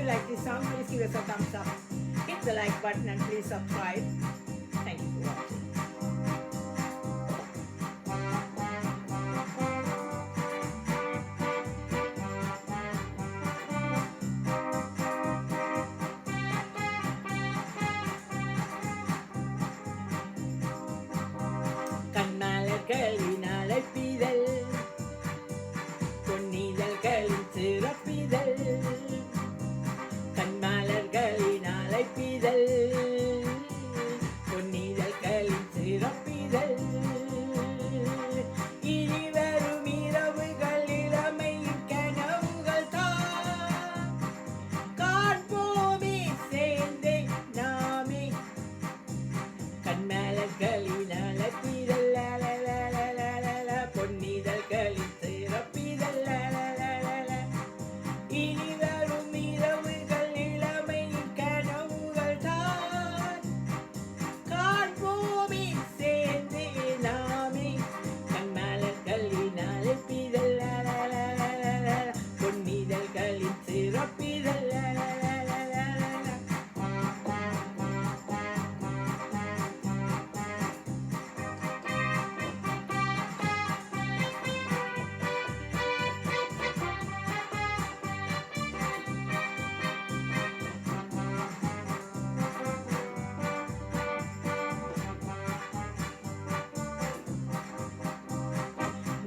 like this song, please give us a thumbs up. Hit the like button and please subscribe. Thank you for watching. கண்மலர்களின் அழைப்பிதழ் பொன்னிதழ்களின் சிறப்பிதழ் கண்மலர்களின் அழைப்பிதழ் பொன்னிதழ்களின் சிறப்பிதழ் இனி வரும் இரவுகள் இளமையின் கனவுகள் தான் காண்போமே சேர்ந்தே நாமே கண்மலர்களின் அழைப்பிதழ் பொன்னிதழ்களின் சிறப்பிதழ் இனி வரும் இரவுகள் இளமையின் கனவுகள் தான் காண்போமே சேர்ந்தே நாமே கண்மலர்களின் அழைப்பிதழ் பொன்னிதழ்களின் சிறப்பிதழ்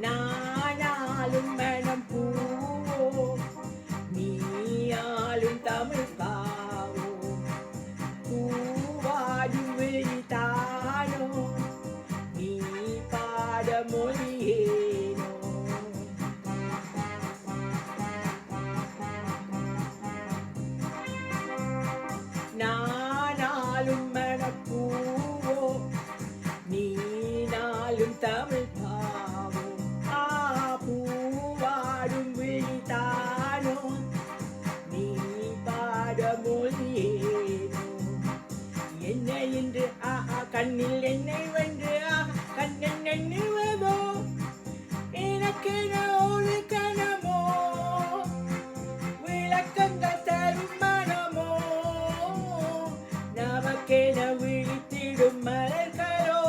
நானாலும் மனம் பூவோ நீயாலும் தமிழ் பாவோ பூவாடும் விழித்தானோ நீ பாட மொழியேனோ நானாலும் மனம் பூவோ நீனாலும் தமிழ் பாவோ பூவாடும் விழித்தானோ நீ பாட மொழியேனோ என்ன என்று கண்ணில் என்னை வென்று கண்ணன் எண்ணுவதோ எனக்கென ஒரு கணமோ விளக்கங்கள் தரும் மனமோ நமக்கென விழித்திடும் மலர்களோ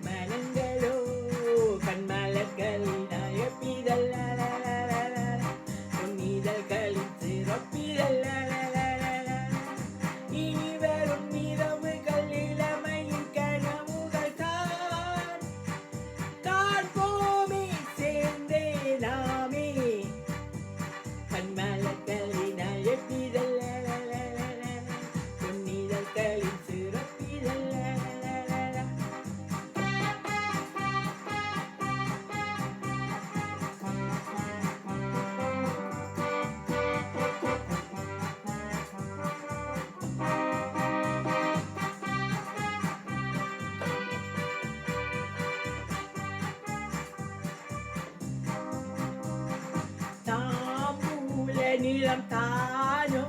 மனங்களோ கண்மலர்களின் அழைப்பிதழ் பொன்னிதழ்களின் சிறப்பிதழ் இனி வரும் இரவுகள் இளமையின் கனவுகள் தான் காண்போமே சேர்ந்தே நாமே கண்மலர்களின் அழைப்பிதழ் பொன்னிதழ்களின் சிறப்பிதழ் தாம்பூல நிலம் தானோ